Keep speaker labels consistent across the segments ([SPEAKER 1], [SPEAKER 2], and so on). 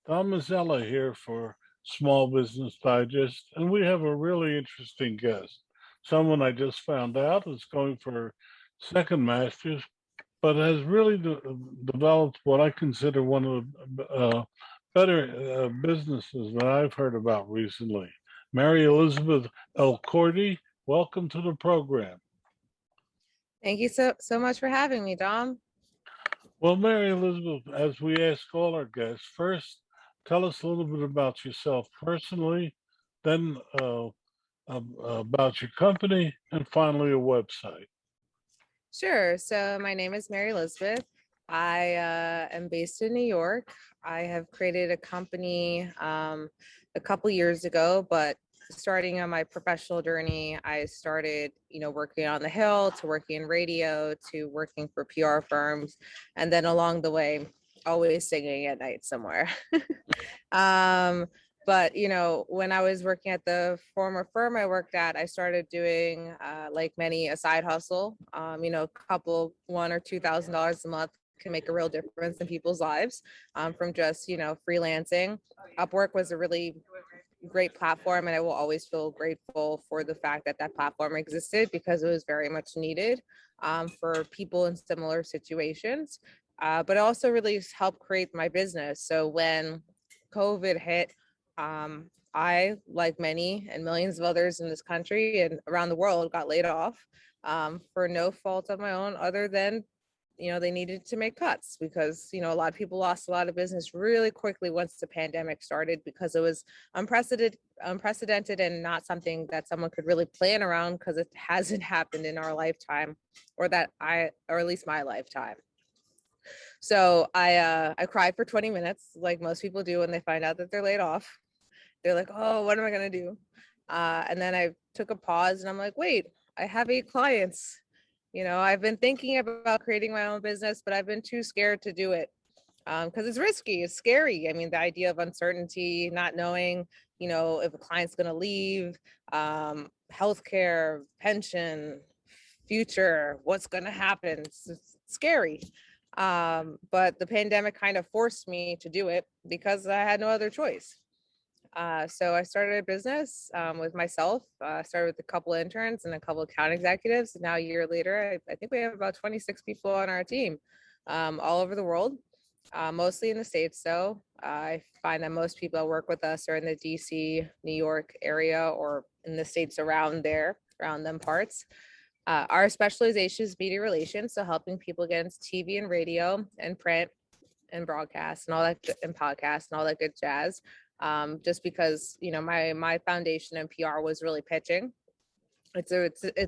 [SPEAKER 1] Tom Mazzella here for Small Business Digest, and we have a really interesting guest. Someone I just found out is going for her second master's, but has really developed what I consider one of the better businesses that I've heard about recently. Mary Elizabeth Elkordy, welcome to the program.
[SPEAKER 2] Thank you so much for having me, Dom.
[SPEAKER 1] Well, Mary Elizabeth, as we ask all our guests, first tell us a little bit about yourself personally, then about your company, and finally a website.
[SPEAKER 2] Sure. So my name is Mary Elizabeth. I am based in New York. I have created a company a couple years ago, but starting on my professional journey, I started, working on the Hill to working in radio to working for PR firms, and then along the way, always singing at night somewhere. um, but when I was working at the former firm I worked at, I started doing like many a side hustle. A couple $1,000 or $2,000 a month can make a real difference in people's lives, from just freelancing. Upwork was a really great platform, and I will always feel grateful for the fact that that platform existed because it was very much needed for people in similar situations. But it also really helped create my business. So when COVID hit, I, like many and millions of others in this country and around the world, got laid off for no fault of my own, other than they needed to make cuts because a lot of people lost a lot of business really quickly once the pandemic started, because it was unprecedented and not something that someone could really plan around, because it hasn't happened in our lifetime, or at least my lifetime. So I cried for 20 minutes, like most people do when they find out that they're laid off. They're like, oh, what am I gonna do? And then I took a pause and I'm like, wait, I have 8 clients. I've been thinking about creating my own business, but I've been too scared to do it because it's risky, it's scary. I mean, the idea of uncertainty, not knowing, if a client's going to leave, healthcare, pension, future, what's going to happen. It's scary. But the pandemic kind of forced me to do it because I had no other choice. So I started a business with myself. Started with a couple of interns and a couple of account executives. Now, a year later, I think we have about 26 people on our team, all over the world, mostly in the States. So I find that most people that work with us are in the DC, New York area, or in the states around them parts. Our specialization is media relations, so helping people get into TV and radio and print and broadcast and all that, and podcast and all that good jazz. Just because my foundation in PR was really pitching.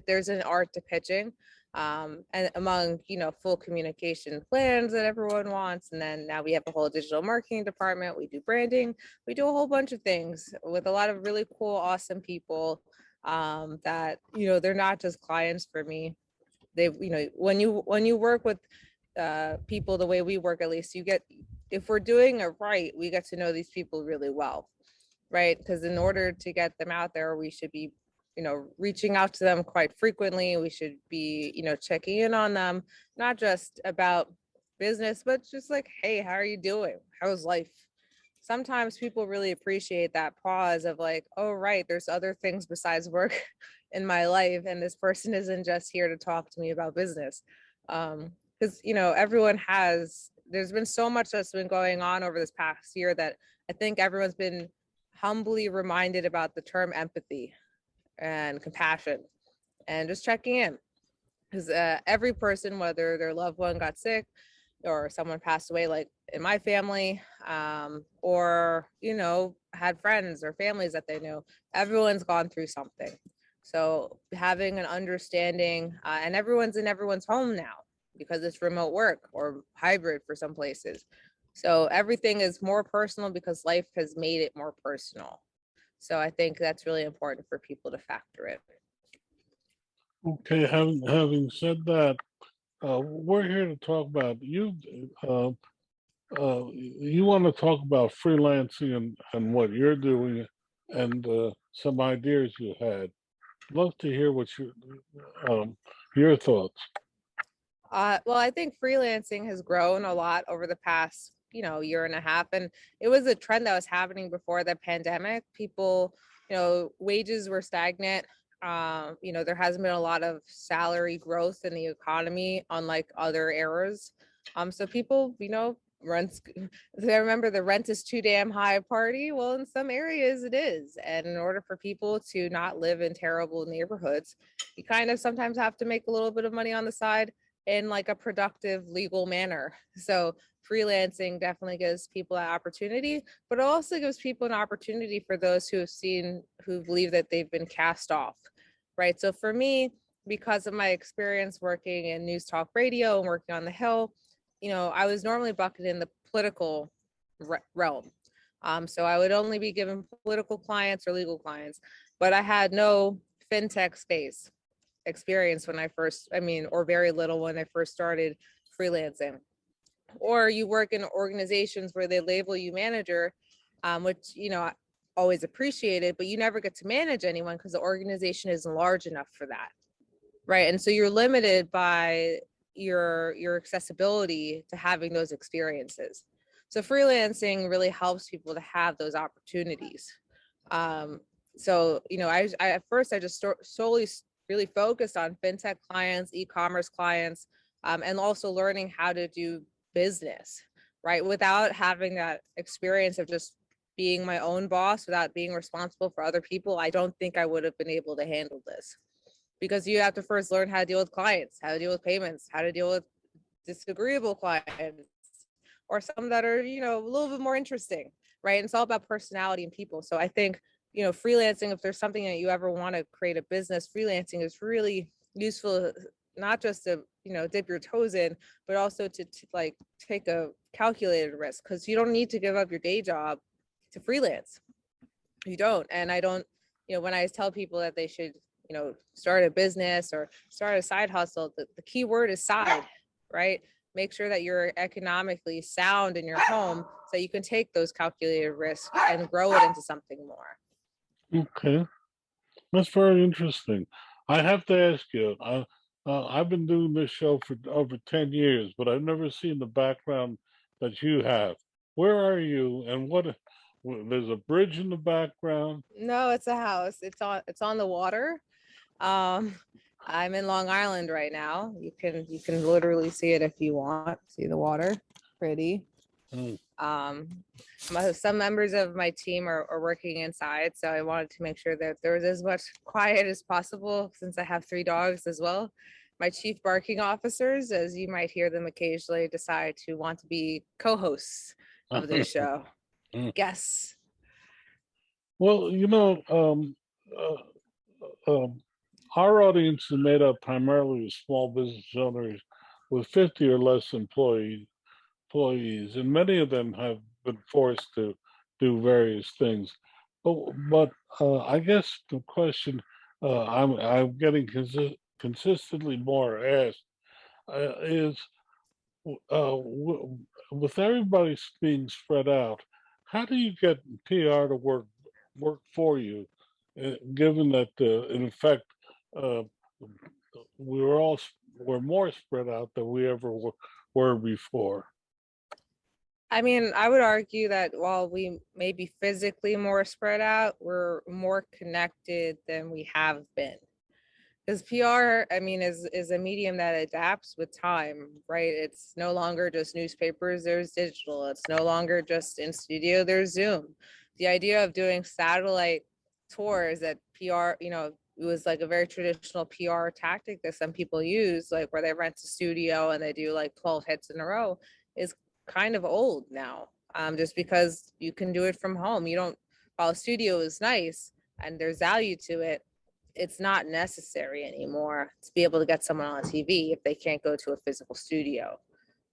[SPEAKER 2] There's an art to pitching, and among full communication plans that everyone wants, and then now we have a whole digital marketing department. We do branding. We do a whole bunch of things with a lot of really cool, awesome people. That they're not just clients for me. They when you work with people the way we work, at least if we're doing it right, we get to know these people really well, right? Because in order to get them out there, we should be reaching out to them quite frequently. We should be checking in on them, not just about business, but just like, hey, how are you doing? How's life? Sometimes people really appreciate that pause of like, oh, right, there's other things besides work in my life, and this person isn't just here to talk to me about business. Because there's been so much that's been going on over this past year that I think everyone's been humbly reminded about the term empathy and compassion, and just checking in, because every person, whether their loved one got sick or someone passed away, like in my family, or had friends or families that they knew, everyone's gone through something. So having an understanding, and everyone's in everyone's home now because it's remote work or hybrid for some places. So everything is more personal because life has made it more personal. So I think that's really important for people to factor in.
[SPEAKER 1] Okay, having said that, we're here to talk about you. You want to talk about freelancing and what you're doing, and some ideas you had. Love to hear your thoughts.
[SPEAKER 2] Well, I think freelancing has grown a lot over the past year and a half. And it was a trend that was happening before the pandemic. People, wages were stagnant. There hasn't been a lot of salary growth in the economy, unlike other eras. So people, rents, I remember the rent is too damn high party. Well, in some areas it is. And in order for people to not live in terrible neighborhoods, you kind of sometimes have to make a little bit of money on the side in like a productive legal manner. So freelancing definitely gives people that opportunity, but it also gives people an opportunity for those who believe that they've been cast off, right? So for me, because of my experience working in news talk radio and working on the Hill, I was normally bucketed in the political realm. So I would only be given political clients or legal clients, but I had no fintech space experience when or very little when I first started freelancing. Or you work in organizations where they label you manager, which, I always appreciated, but you never get to manage anyone because the organization isn't large enough for that. Right. And so you're limited by your accessibility to having those experiences. So freelancing really helps people to have those opportunities. So, at first I just solely really focused on fintech clients, e-commerce clients, and also learning how to do business, right? Without having that experience of just being my own boss, without being responsible for other people, I don't think I would have been able to handle this, because you have to first learn how to deal with clients, how to deal with payments, how to deal with disagreeable clients, or some that are, a little bit more interesting, right? And it's all about personality and people. So I think, freelancing, if there's something that you ever want to create a business, freelancing is really useful, not just to, dip your toes in, but also to like take a calculated risk, because you don't need to give up your day job to freelance. You don't. And I don't, when I tell people that they should, start a business or start a side hustle, the key word is side, right? Make sure that you're economically sound in your home so you can take those calculated risks and grow it into something more.
[SPEAKER 1] Okay, that's very interesting. I have to ask you, I've been doing this show for over 10 years, but I've never seen the background that you have. Where are you and there's a bridge in the background?
[SPEAKER 2] No, it's a house. It's on the water. Um, I'm in Long Island right now. You can literally see it if you want. See the water, pretty.
[SPEAKER 1] Mm.
[SPEAKER 2] Some members of my team are working inside, so I wanted to make sure that there was as much quiet as possible since I have 3 dogs as well. My chief barking officers, as you might hear them occasionally, decide to want to be co-hosts of this show.
[SPEAKER 1] Mm.
[SPEAKER 2] Guests.
[SPEAKER 1] Well, our audience is made up primarily of small business owners with 50 or less employees, and many of them have been forced to do various things. But I guess the question I'm getting consistently more asked is, with everybody being spread out, how do you get PR to work for you, given that in effect uh, we're more spread out than we ever were before?
[SPEAKER 2] I mean, I would argue that while we may be physically more spread out, we're more connected than we have been. Because PR, I mean, is a medium that adapts with time, right? It's no longer just newspapers, there's digital. It's no longer just in studio, there's Zoom. The idea of doing satellite tours that PR, it was like a very traditional PR tactic that some people use, like where they rent a studio and they do like 12 hits in a row, is kind of old now. Just because you can do it from home. You don't, while a studio is nice and there's value to it, it's not necessary anymore to be able to get someone on TV if they can't go to a physical studio,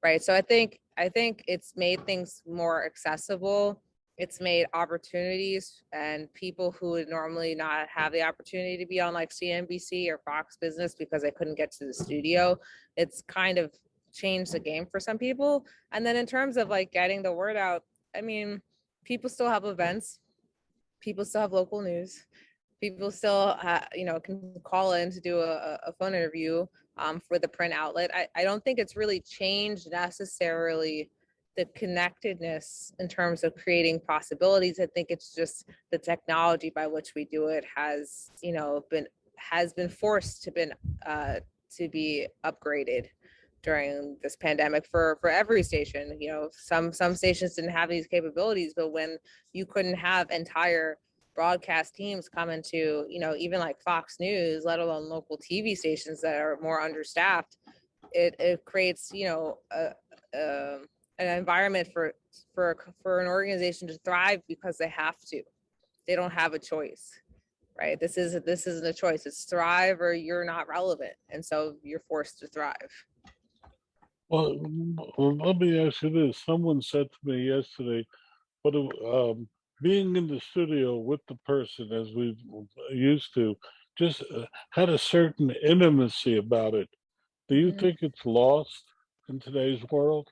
[SPEAKER 2] right? So I think it's made things more accessible. It's made opportunities, and people who would normally not have the opportunity to be on like CNBC or Fox Business because they couldn't get to the studio, it's kind of changed the game for some people. And then in terms of like getting the word out, I mean, people still have events, people still have local news, people still can call in to do a phone interview for the print outlet. I don't think it's really changed necessarily the connectedness in terms of creating possibilities. I think it's just the technology by which we do it has, been forced to be upgraded during this pandemic for every station. Some stations didn't have these capabilities, but when you couldn't have entire broadcast teams come into, even like Fox News, let alone local TV stations that are more understaffed, it creates, a, an environment for an organization to thrive because they have to. They don't have a choice, right? This isn't a choice. It's thrive or you're not relevant, and so you're forced to thrive.
[SPEAKER 1] Well, let me ask you this. Someone said to me yesterday, but being in the studio with the person as we used to just had a certain intimacy about it. Do you
[SPEAKER 2] Mhm.
[SPEAKER 1] think it's lost in today's world?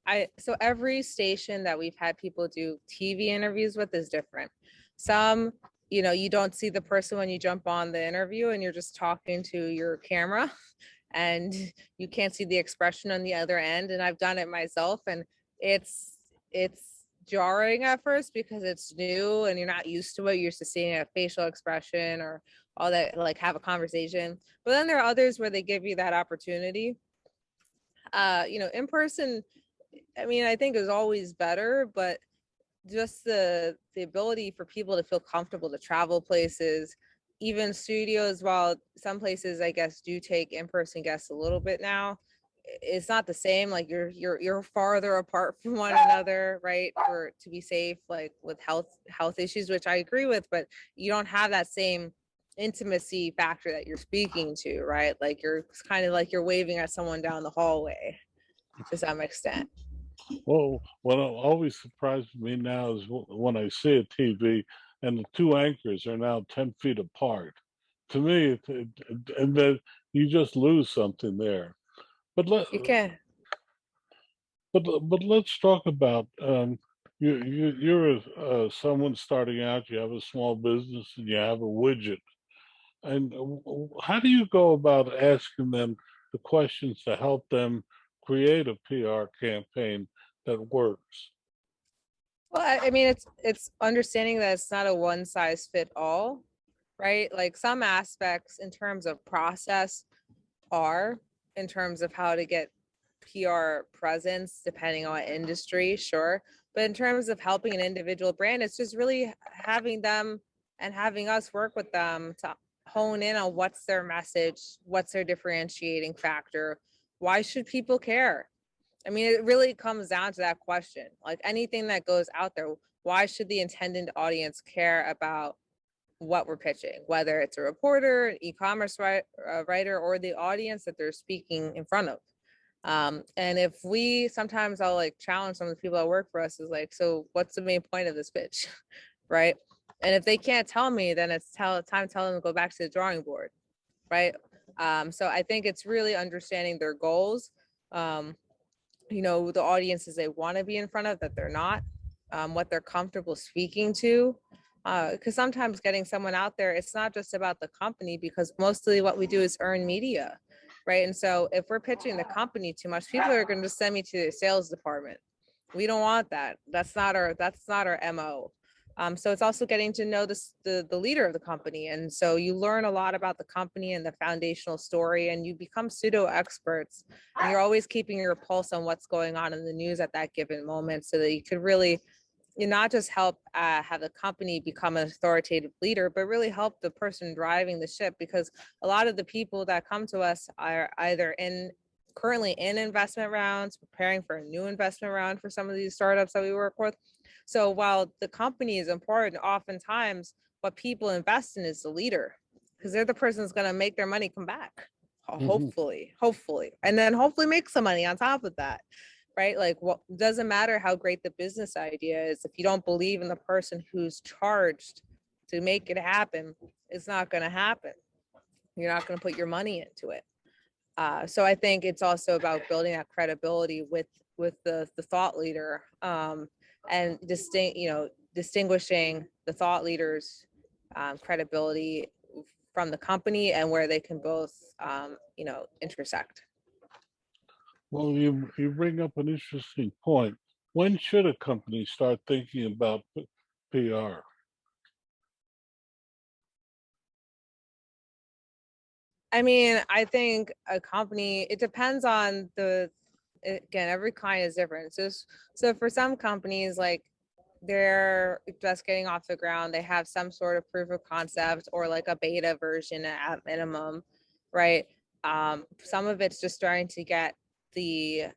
[SPEAKER 2] I so every station that we've had people do TV interviews with is different. Some, you don't see the person when you jump on the interview and you're just talking to your camera and you can't see the expression on the other end. And I've done it myself, and it's jarring at first because it's new and you're not used to it. You're used to seeing a facial expression or all that, like have a conversation. But then there are others where they give you that opportunity. In person, I mean, I think is always better, but just the ability for people to feel comfortable to travel places, even studios, while some places I guess do take in-person guests a little bit now, it's not the same. Like you're farther apart from one another, right? For to be safe, like with health issues, which I agree with, but you don't have that same intimacy factor that you're speaking to, right? Like it's kind of like you're waving at someone down the hallway to some extent.
[SPEAKER 1] Well, what always surprises me now is when I see a TV and the two anchors are now 10 feet apart. To me, and then you just lose something there. But let
[SPEAKER 2] You can.
[SPEAKER 1] but let's talk about you're someone starting out. You have a small business and you have a widget. And how do you go about asking them the questions to help them create a PR campaign that works?
[SPEAKER 2] Well, I mean, it's understanding that it's not a one size fit all, right? Like some aspects in terms of process are in terms of how to get PR presence, depending on industry, sure. But in terms of helping an individual brand, it's just really having them and having us work with them to hone in on what's their message, what's their differentiating factor, why should people care? I mean, it really comes down to that question. Like anything that goes out there, why should the intended audience care about what we're pitching, whether it's a reporter, an e-commerce writer, or the audience that they're speaking in front of? And if sometimes I'll like challenge some of the people that work for us is like, so what's the main point of this pitch, right? And if they can't tell me, then it's time to tell them to go back to the drawing board, right? So I think it's really understanding their goals. Um, the audiences they want to be in front of that they're not, what they're comfortable speaking to, because sometimes getting someone out there, it's not just about the company, because mostly what we do is earn media, right? And so if we're pitching the company too much, people are going to send me to the sales department. We don't want that. That's not our MO. So it's also getting to know the leader of the company. And so you learn a lot about the company and the foundational story, and you become pseudo experts. And you're always keeping your pulse on what's going on in the news at that given moment, so that you could really, you not just help have the company become an authoritative leader, but really help the person driving the ship. Because a lot of the people that come to us are either currently in investment rounds, preparing for a new investment round for some of these startups that we work with. So while the company is important, oftentimes what people invest in is the leader, because they're the person that's going to make their money come back.
[SPEAKER 1] Mhm.
[SPEAKER 2] Hopefully, and then hopefully make some money on top of that, right? Like, what doesn't matter how great the business idea is, if you don't believe in the person who's charged to make it happen, it's not going to happen. You're not going to put your money into it. So I think it's also about building that credibility with the thought leader, and distinguishing the thought leaders' credibility from the company, and where they can both intersect.
[SPEAKER 1] Well, you bring up an interesting point. When should a company start thinking about PR?
[SPEAKER 2] I mean, I think a company, it depends on again, every client is different. So for some companies, like they're just getting off the ground, they have some sort of proof of concept or like a beta version at minimum, right? Some of it's just starting to get the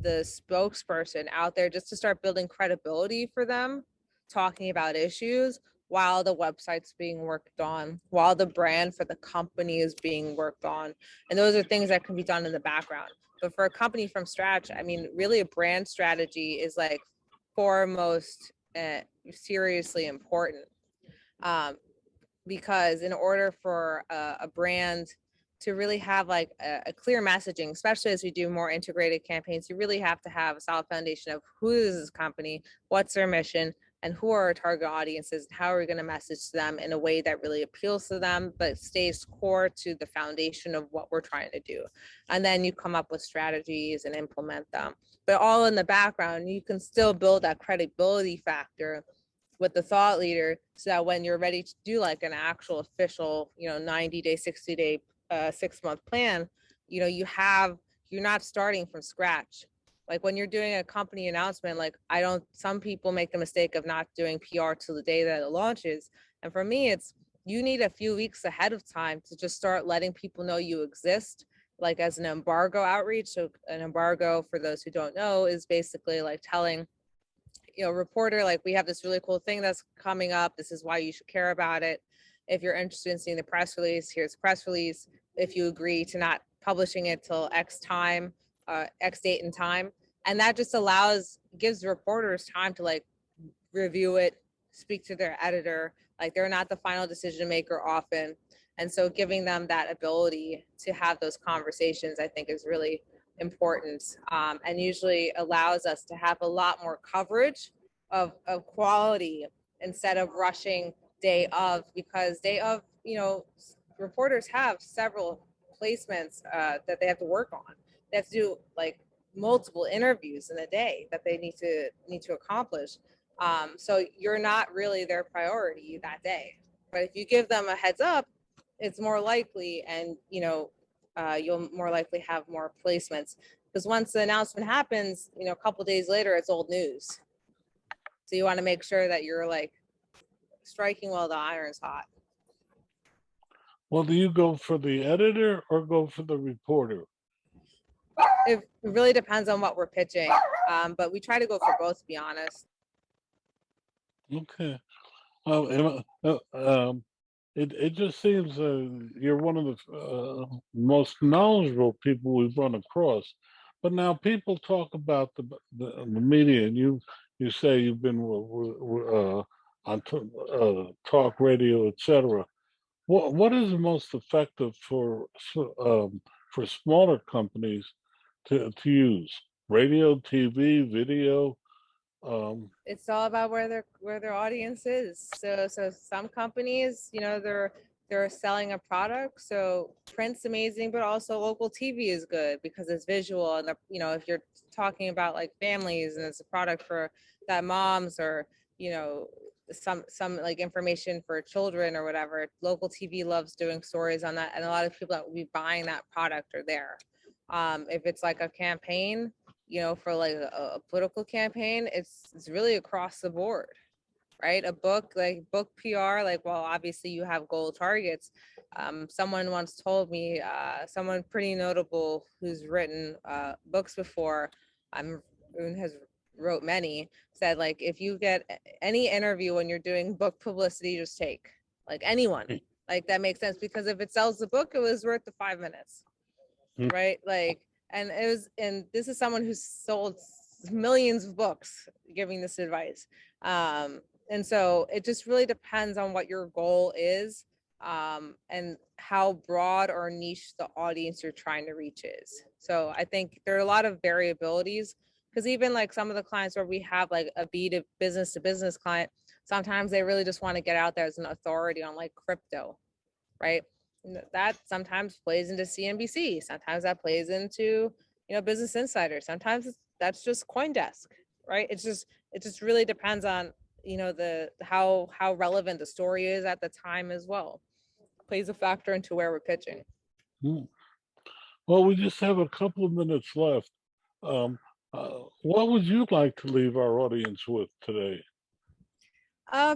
[SPEAKER 2] the spokesperson out there just to start building credibility for them, talking about issues while the website's being worked on, while the brand for the company is being worked on. And those are things that can be done in the background. But for a company from scratch, I mean, really a brand strategy is like foremost seriously important. Um, because in order for a brand to really have like a clear messaging, especially as we do more integrated campaigns, you really have to have a solid foundation of who is this company, what's their mission, and who are our target audiences, and how are we going to message to them in a way that really appeals to them, but stays core to the foundation of what we're trying to do. And then you come up with strategies and implement them. But all in the background, you can still build that credibility factor with the thought leader so that when you're ready to do like an actual official 90-day 60-day 6-month plan, you're not starting from scratch. Like when you're doing a company announcement, like I don't some people make the mistake of not doing PR till the day that it launches, and for me it's you need a few weeks ahead of time to just start letting people know you exist, like as an embargo outreach. So an embargo, for those who don't know, is basically like telling reporter, like, we have this really cool thing that's coming up. This is why you should care about it. If you're interested in seeing the press release, here's the press release. If you agree to not publishing it till X time, X date and time. And that just gives reporters time to like review it, speak to their editor. Like they're not the final decision maker often. And so giving them that ability to have those conversations, I think, is really important, and usually allows us to have a lot more coverage of quality instead of rushing day of, because day of, reporters have several placements that they have to work on. They have to do like multiple interviews in a day that they need to accomplish. So you're not really their priority that day. But if you give them a heads up, it's more likely, and you'll more likely have more placements, because once the announcement happens, a couple days later, it's old news. So you want to make sure that you're like striking while the iron's hot.
[SPEAKER 1] Well, do you go for the editor or go for the reporter?
[SPEAKER 2] It really depends on what we're pitching, but we try to go for both, to be honest.
[SPEAKER 1] Okay. It just seems you're one of the most knowledgeable people we've run across. But now people talk about the media, and you say you've been on talk radio, etc. What is the most effective for smaller companies to use? Radio, TV, video.
[SPEAKER 2] It's all about where their audience is. So some companies, they're selling a product. So print's amazing, but also local TV is good because it's visual. And if you're talking about like families and it's a product for that moms, or you know some like information for children or whatever, local TV loves doing stories on that, and a lot of people that will be buying that product are there. If it's like a campaign, for like a political campaign, it's really across the board, right? A book, like book PR, like, well, obviously you have goal targets. Someone once told me, someone pretty notable who's written books before, has wrote many, said like, if you get any interview when you're doing book publicity, just take like anyone. Like that makes sense, because if it sells the book, it was worth the 5 minutes, right? Like, and this is someone who's sold millions of books giving this advice. And so it just really depends on what your goal is, and how broad or niche the audience you're trying to reach is. So I think there are a lot of variabilities, because even like some of the clients where we have like a business to business client, sometimes they really just want to get out there as an authority on like crypto, right? That sometimes plays into CNBC. Sometimes that plays into Business Insider. Sometimes that's just CoinDesk, right? It just really depends on, the how relevant the story is at the time as well. Plays a factor into where we're pitching.
[SPEAKER 1] Hmm. Well, we just have a couple of minutes left. Um, what would you like to leave our audience with today?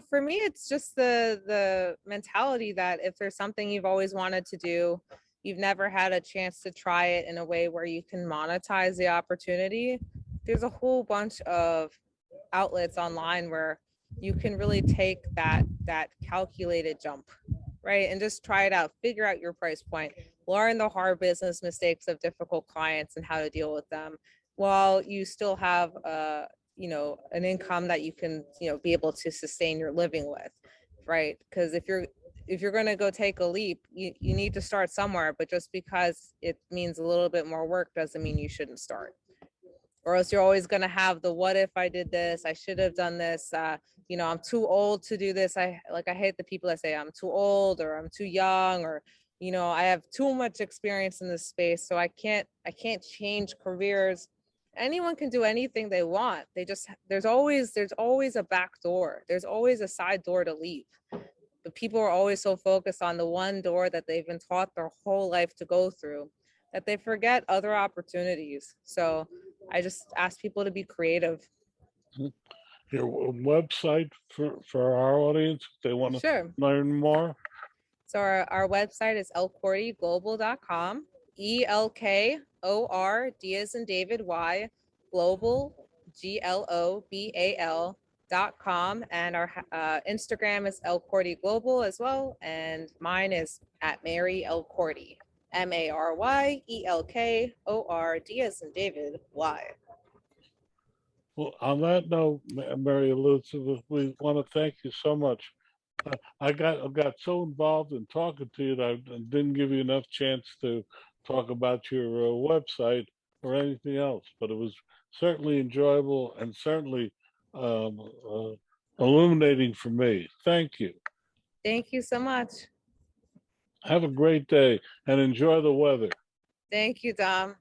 [SPEAKER 2] For me, it's just the mentality that if there's something you've always wanted to do, you've never had a chance to try it in a way where you can monetize the opportunity. There's a whole bunch of outlets online where you can really take that calculated jump, right? And just try it out, figure out your price point, learn the hard business mistakes of difficult clients and how to deal with them while you still have an income that you can, be able to sustain your living with, right? Because if you're going to go take a leap, you need to start somewhere, but just because it means a little bit more work doesn't mean you shouldn't start, or else you're always going to have the what if I did this, I should have done this, I'm too old to do this. I hate the people that say I'm too old or I'm too young, or I have too much experience in this space, so I can't change careers. Anyone can do anything they want. There's always a back door, there's always a side door to leave, but people are always so focused on the one door that they've been taught their whole life to go through that they forget other opportunities. So I just ask people to be creative.
[SPEAKER 1] Your website for our audience, if they want to
[SPEAKER 2] Sure.
[SPEAKER 1] learn more?
[SPEAKER 2] So our website is elkordyglobal.com. ELKORD as in David, Y, global, GLOBAL.com. And our Instagram is Elkordy Global as well. And mine is at Mary Elkordy, MaryElkordy as in David, Y.
[SPEAKER 1] Well, on that note, Mary Elizabeth, we want to thank you so much. I got so involved in talking to you that I didn't give you enough chance to talk about your website or anything else. But it was certainly enjoyable and certainly um, uh, illuminating for me. Thank you.
[SPEAKER 2] Thank you so much.
[SPEAKER 1] Have a great day and enjoy the weather.
[SPEAKER 2] Thank you, Dom.